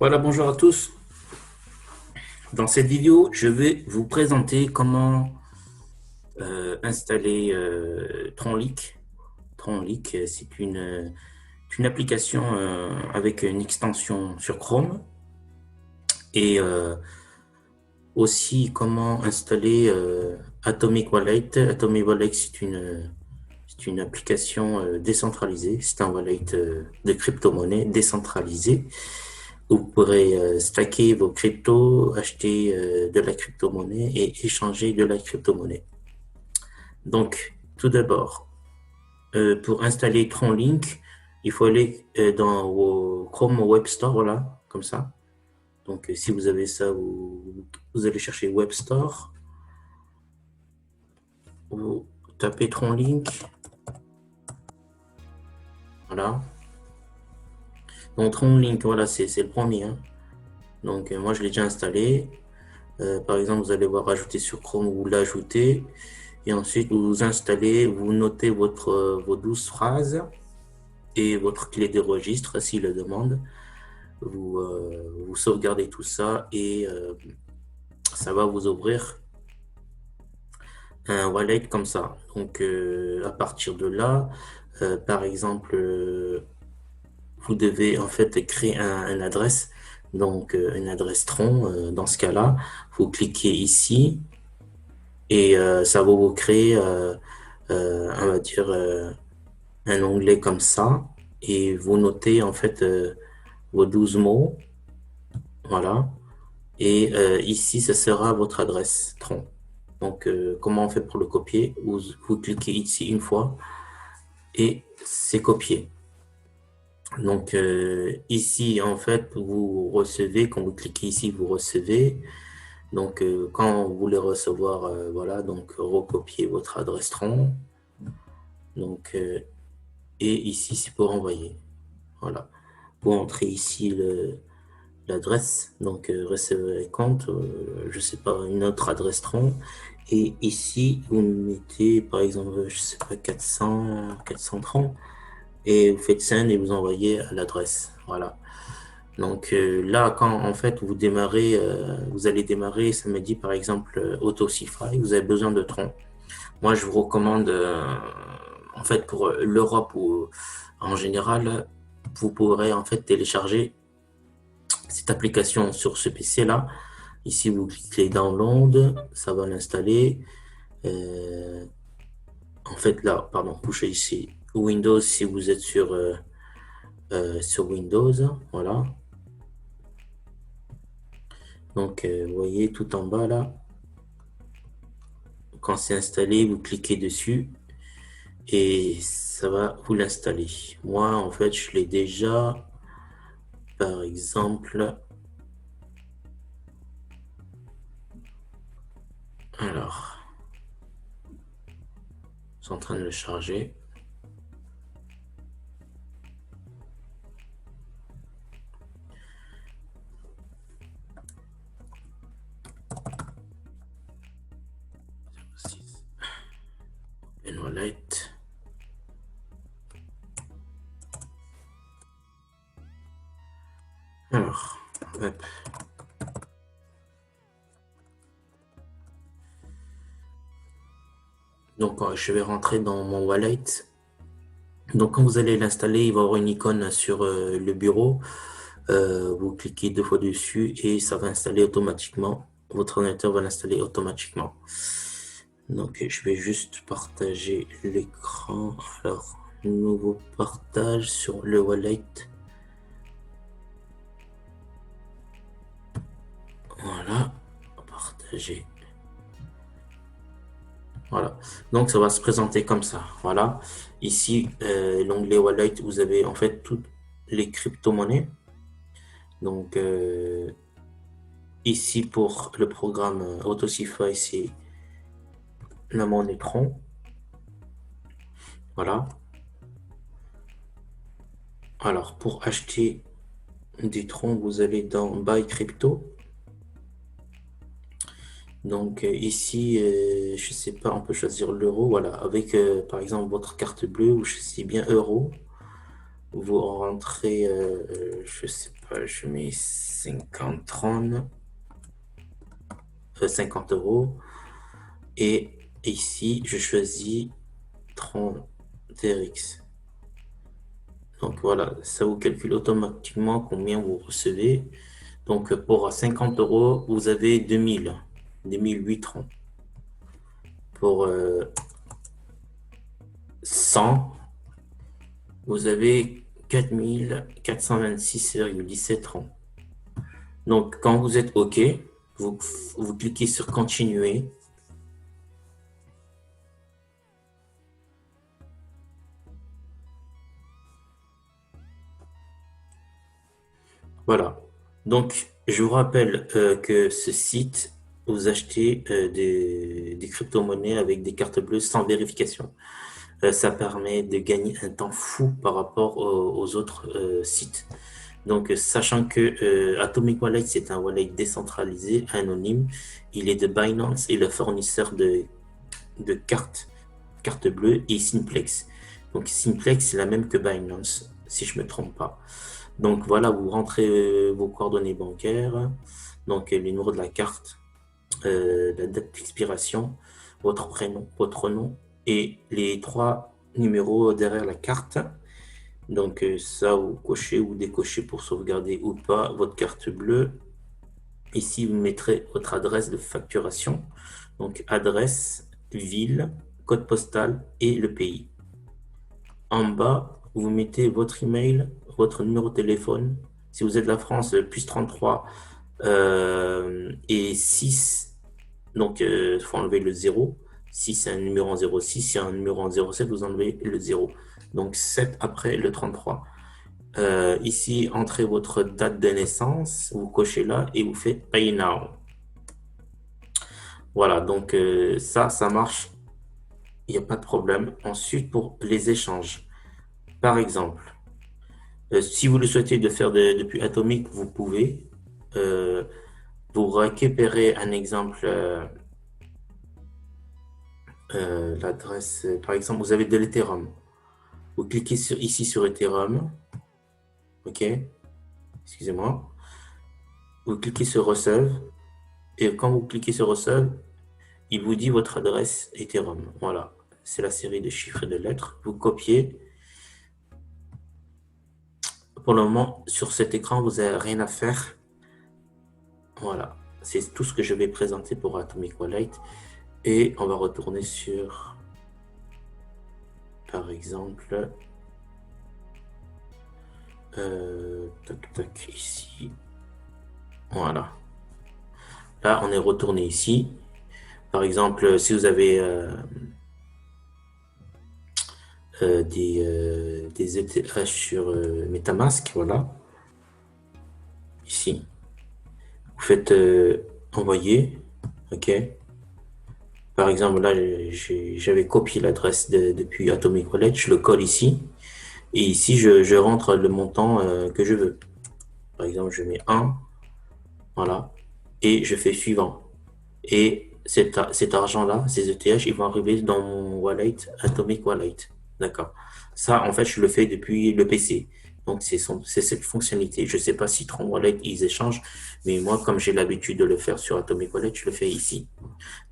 Voilà, bonjour à tous. Dans cette vidéo, je vais vous présenter comment installer TronLeak. TronLeak, c'est une application avec une extension sur Chrome et aussi comment installer Atomic Wallet. Atomic Wallet, c'est une application décentralisée. C'est un wallet de crypto-monnaie décentralisé. Vous pourrez stacker vos cryptos, acheter de la crypto-monnaie et échanger de la crypto-monnaie. Donc, tout d'abord, pour installer TronLink, il faut aller dans vos Chrome Web Store, voilà, comme ça. Donc, si vous avez ça, vous allez chercher Web Store, vous tapez TronLink, voilà. Donc, TronLink, voilà, c'est le premier, hein. Donc, moi, je l'ai déjà installé. Par exemple, vous allez voir ajouter sur Chrome, vous l'ajoutez. Et ensuite, vous installez, vous notez vos 12 phrases et votre clé de registre s'il le demande. Vous sauvegardez tout ça et ça va vous ouvrir un wallet comme ça. Donc, à partir de là, par exemple, vous devez en fait créer une adresse. Donc, une adresse Tron. Dans ce cas-là, vous cliquez ici et ça va vous créer, on va dire, un onglet comme ça et vous notez en fait vos 12 mots. Voilà. Et ici, ce sera votre adresse Tron. Donc, comment on fait pour le copier? Vous cliquez ici une fois et c'est copié. Donc, ici, en fait, vous recevez, quand vous cliquez ici, vous recevez. Donc, quand vous voulez recevoir, voilà, donc recopier votre adresse Tron. Donc, et ici, c'est pour envoyer. Voilà. Vous entrez ici l'adresse, donc recevez compte, je sais pas, une autre adresse Tron. Et ici, vous mettez, par exemple, je sais pas, 430 et vous faites send et vous envoyez à l'adresse. Voilà. Donc là, quand en fait vous démarrez, vous allez démarrer, ça me dit par exemple AutoCify, vous avez besoin de Tron. Moi, je vous recommande, en fait, pour l'Europe ou en général, vous pourrez en fait télécharger cette application sur ce PC-là. Ici, vous cliquez Download, ça va l'installer. Euh, En fait, là, pardon, touchez ici Windows si vous êtes sur Windows. Voilà. Donc, vous voyez tout en bas là. Quand c'est installé, vous cliquez dessus et ça va vous l'installer. Moi, en fait, je l'ai déjà. Par exemple, alors, c'est en train de le charger. Open Wallet. Alors, hop. Donc, je vais rentrer dans mon wallet. Donc, quand vous allez l'installer, il va y avoir une icône sur le bureau. Vous cliquez deux fois dessus et ça va installer automatiquement. Votre ordinateur va l'installer automatiquement. Donc, je vais juste partager l'écran. Alors, nouveau partage sur le wallet. Voilà, partager. Voilà. Donc, ça va se présenter comme ça. Voilà. Ici, l'onglet Wallet, vous avez en fait toutes les crypto-monnaies. Donc, ici, pour le programme AutoCify, c'est la monnaie Tron. Voilà. Alors, pour acheter des Tron, vous allez dans Buy Crypto. Donc, ici, je sais pas, on peut choisir l'euro. Voilà. Avec, par exemple, votre carte bleue ou je sais bien euro. Vous rentrez, je sais je mets 50 euros. Et ici, je choisis Tron TRX. Donc voilà, ça vous calcule automatiquement combien vous recevez. Donc pour 50 euros, vous avez 2008 Tron. Pour 100, vous avez 4426,17 francs. Donc, quand vous êtes OK, vous cliquez sur Continuer. Voilà. Donc, je vous rappelle que ce site, vous achetez des crypto-monnaies avec des cartes bleues sans vérification. Ça permet de gagner un temps fou par rapport aux autres sites. Donc, sachant que Atomic Wallet, c'est un wallet décentralisé, anonyme, il est de Binance et le fournisseur de cartes bleues et Simplex. Donc, Simplex, c'est la même que Binance, si je ne me trompe pas. Donc, voilà, vous rentrez vos coordonnées bancaires, donc le numéro de la carte, la date d'expiration, votre prénom, votre nom et les 3 numéros derrière la carte. Donc ça, vous cochez ou décochez pour sauvegarder ou pas votre carte bleue. Ici, vous mettrez votre adresse de facturation. Donc adresse, ville, code postal et le pays. En bas, vous mettez votre email, votre numéro de téléphone. Si vous êtes de la France, plus 33 et 6. Donc, il faut enlever le 0. Si c'est un numéro en 06, si c'est un numéro en 07, vous enlevez le 0. Donc, 7 après le 33. Ici, entrez votre date de naissance, vous cochez là et vous faites Pay Now. Voilà, donc ça marche, il n'y a pas de problème. Ensuite, pour les échanges, par exemple, si vous le souhaitez de faire depuis Atomic, vous pouvez. Vous récupérez un exemple, l'adresse, par exemple, vous avez de l'Ethereum. Vous cliquez ici sur Ethereum. OK, excusez-moi. Vous cliquez sur Receive. Et quand vous cliquez sur Receive, il vous dit votre adresse Ethereum. Voilà, c'est la série de chiffres et de lettres. Vous copiez. Pour le moment, sur cet écran, vous n'avez rien à faire. Voilà, c'est tout ce que je vais présenter pour Atomic Wallet. Et on va retourner sur, par exemple, tac, ici. Voilà. Là, on est retourné ici. Par exemple, si vous avez des ETH sur MetaMask, voilà. Ici. Vous faites envoyer. OK. Par exemple, là, j'avais copié l'adresse depuis Atomic Wallet. Je le colle ici. Et ici, je rentre le montant que je veux. Par exemple, je mets 1. Voilà. Et je fais suivant. Et cet argent-là, ces ETH, ils vont arriver dans mon wallet, Atomic Wallet. D'accord. Ça, en fait, je le fais depuis le PC. Donc, c'est cette fonctionnalité. Je ne sais pas si Tron Wallet, ils échangent, mais moi, comme j'ai l'habitude de le faire sur Atomic Wallet, je le fais ici.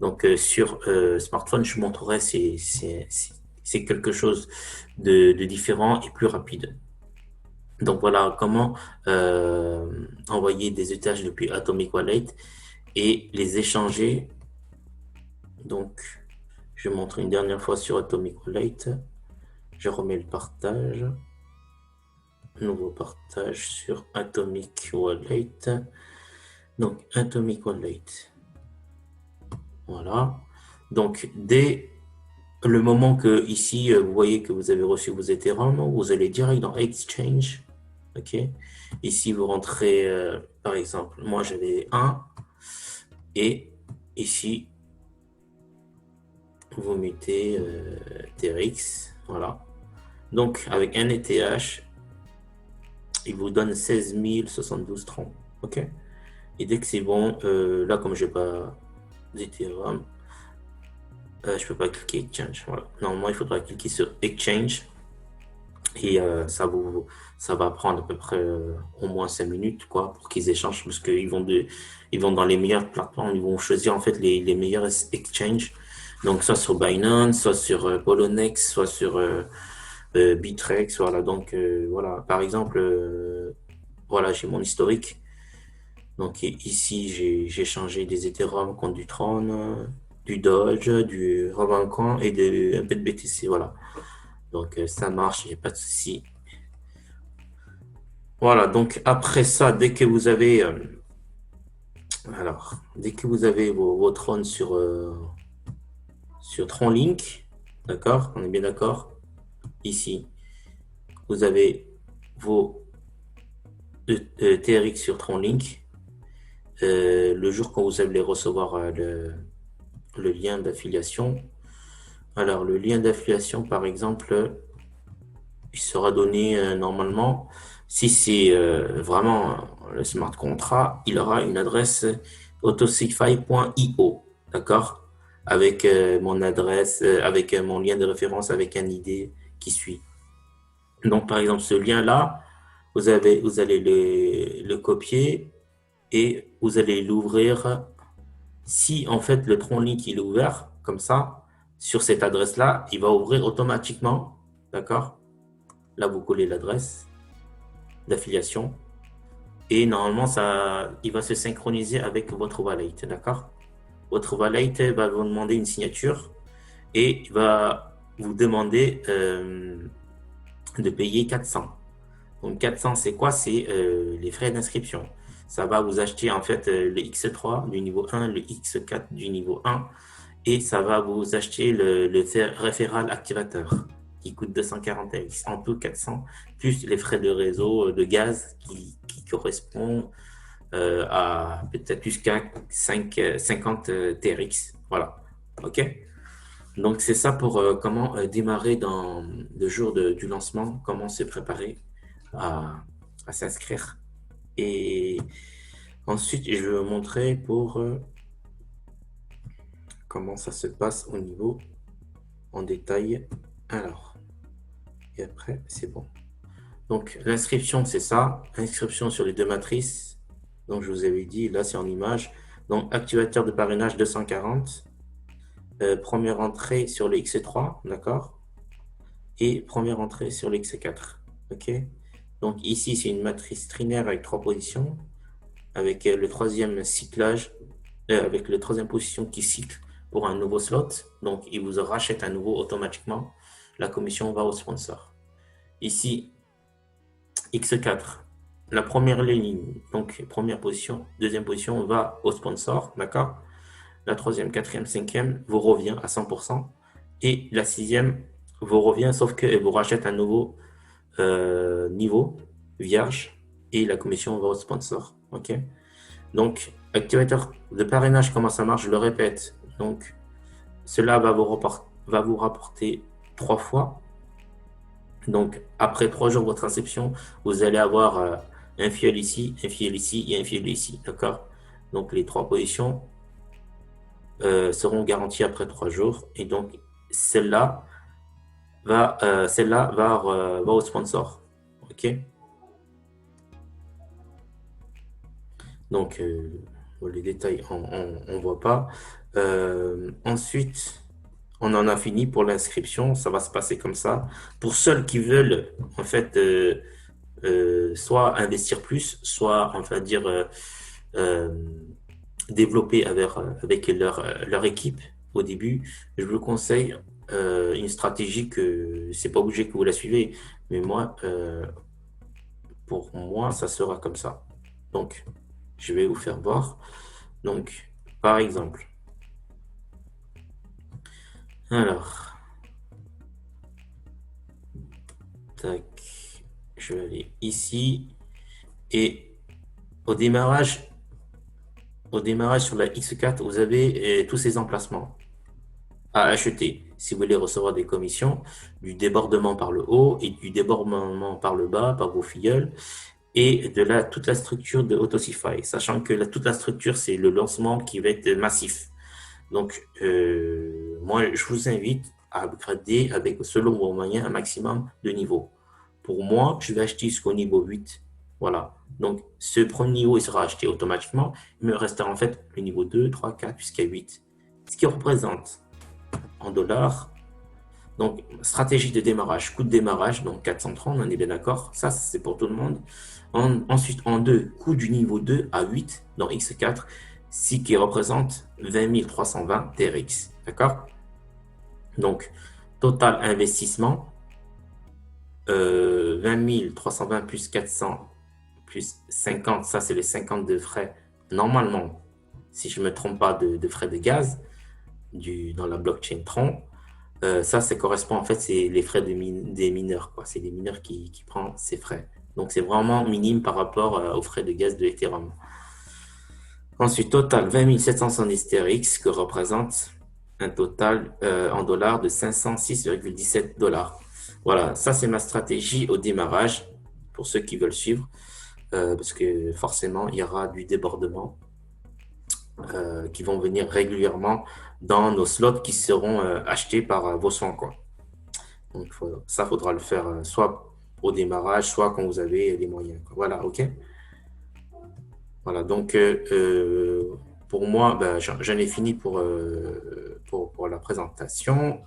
Donc, sur smartphone, je montrerai, c'est quelque chose de différent et plus rapide. Donc, voilà comment envoyer des ETH depuis Atomic Wallet et les échanger. Donc, je montre une dernière fois sur Atomic Wallet. Je remets le partage. Nouveau partage sur Atomic Wallet. Donc, Atomic Wallet. Voilà. Donc, dès le moment que ici, vous voyez que vous avez reçu vos Ethereum, vous allez direct dans Exchange. OK. Ici, vous rentrez, par exemple, moi j'avais 1. Et ici, vous mettez TRX. Voilà. Donc, avec un ETH, il vous donne 16 072 troncs. OK. Et dès que c'est bon, là, comme je n'ai pas d'Ethereum, je peux pas cliquer Exchange. Voilà. Normalement, il faudra cliquer sur Exchange. Et ça va prendre à peu près au moins 5 minutes quoi, pour qu'ils échangent parce ils vont dans les meilleures plateformes, ils vont choisir en fait les meilleurs exchanges. Donc soit sur Binance, soit sur Poloniex, soit sur Bittrex. Voilà, donc voilà, par exemple, voilà, j'ai mon historique. Donc ici, j'ai changé des Ethereum contre du Tron, du Doge, du Revencoin et un peu de BTC. Voilà. Donc ça marche, il n'y a pas de souci. Voilà, donc après ça, dès que vous avez vos trônes sur TronLink, d'accord, on est bien d'accord. Ici, vous avez vos TRX sur TronLink. Le jour quand vous allez recevoir le lien d'affiliation. Alors, le lien d'affiliation, par exemple, il sera donné normalement, si c'est vraiment le smart contract, il aura une adresse autosify.io, d'accord? Avec mon adresse, avec mon lien de référence, avec un ID qui suit. Donc, par exemple, ce lien-là, vous allez le copier et vous allez l'ouvrir. Si en fait le tronc link il est ouvert comme ça, sur cette adresse-là, il va ouvrir automatiquement, d'accord? Là, vous collez l'adresse d'affiliation et normalement, il va se synchroniser avec votre wallet, d'accord? Votre wallet va vous demander une signature et il va vous demander de payer 400. Donc 400, c'est quoi? C'est les frais d'inscription. Ça va vous acheter en fait le X3 du niveau 1, le X4 du niveau 1 et ça va vous acheter le référal activateur qui coûte 240 TX, en tout 400, plus les frais de réseau de gaz qui correspondent à peut-être jusqu'à 50 TRX. Voilà. OK? Donc, c'est ça pour comment démarrer dans le jour du lancement, comment se préparer à s'inscrire. Et ensuite, je vais vous montrer pour comment ça se passe au niveau en détail. Alors, et après, c'est bon. Donc, l'inscription, c'est ça. Inscription sur les deux matrices. Donc, je vous avais dit, là, c'est en image. Donc, activateur de parrainage 240. Première entrée sur le X3, d'accord? Et première entrée sur le X4, ok? Donc, ici, c'est une matrice trinaire avec 3 positions, avec le troisième cyclage, avec le troisième position qui cycle pour un nouveau slot. Donc, il vous rachète à nouveau automatiquement. La commission va au sponsor. Ici, X4, la première ligne, donc première position, deuxième position va au sponsor, d'accord? La troisième, quatrième, cinquième vous revient à 100%. Et la sixième vous revient, sauf qu'elle vous rachète un nouveau niveau vierge et la commission va au sponsor. Ok? Donc, activateur de parrainage, comment ça marche? Je le répète. Donc, cela va vous rapporter 3 fois. Donc, après 3 jours de votre inscription, vous allez avoir un fiel ici, un fiel ici et un fiel ici. D'accord? Donc, les 3 positions seront garanties après 3 jours. Et donc, celle-là va au sponsor. OK? Donc, les détails, on ne voit pas. Ensuite, on en a fini pour l'inscription. Ça va se passer comme ça. Pour ceux qui veulent, en fait, soit investir plus, soit, enfin dire, euh, développer avec leur équipe au début, je vous conseille une stratégie que c'est pas obligé que vous la suivez, mais moi, pour moi, ça sera comme ça. Donc, je vais vous faire voir. Donc, par exemple, alors, tac, je vais aller ici et au démarrage, sur la X4, vous avez tous ces emplacements à acheter si vous voulez recevoir des commissions, du débordement par le haut et du débordement par le bas, par vos filleuls, et toute la structure de Autosify, sachant que toute la structure, c'est le lancement qui va être massif. Donc, moi, je vous invite à grader avec, selon vos moyens, un maximum de niveaux. pour moi, je vais acheter jusqu'au niveau 8. Voilà. Donc, ce premier niveau, il sera acheté automatiquement. Il me restera en fait le niveau 2, 3, 4 jusqu'à 8. Ce qui représente en dollars. Donc, stratégie de démarrage, coût de démarrage, donc 430, on est bien d'accord. Ça, c'est pour tout le monde. Ensuite, en 2, coût du niveau 2 à 8 dans X4, ce qui représente 20 320 TRX. D'accord? Donc, total investissement, 20 320 plus 400 plus 50, ça c'est les 50 de frais. Normalement, si je ne me trompe pas de frais de gaz dans la blockchain Tron, ça correspond en fait, c'est les frais des mineurs, quoi. C'est les mineurs qui prennent ces frais. Donc c'est vraiment minime par rapport aux frais de gaz de Ethereum. Ensuite, total 20 770 TRX, que représente un total en dollars de 506,17 dollars. Voilà, ça c'est ma stratégie au démarrage pour ceux qui veulent suivre, parce que forcément il y aura du débordement qui vont venir régulièrement dans nos slots qui seront achetés par vos soins, quoi. Donc ça faudra le faire soit au démarrage, soit quand vous avez les moyens, quoi. Voilà, ok. Voilà, donc pour moi, ben, j'en ai fini pour la présentation.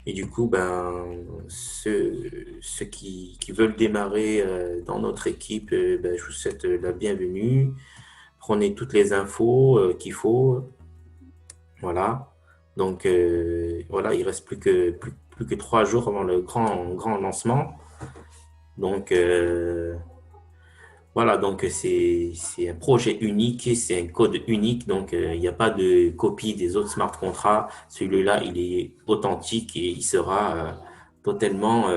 Et du coup, ben, ceux qui veulent démarrer dans notre équipe, ben, je vous souhaite la bienvenue. Prenez toutes les infos qu'il faut. Voilà. Donc, voilà, il reste plus que 3 jours avant le grand lancement. Donc, voilà, donc c'est un projet unique, c'est un code unique, donc il n'y a pas de copie des autres smart contracts. Celui-là, il est authentique et il sera totalement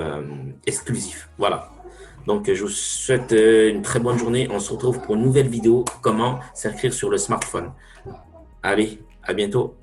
exclusif. Voilà. Donc je vous souhaite une très bonne journée. On se retrouve pour une nouvelle vidéo, comment s'inscrire sur le smartphone. Allez, à bientôt.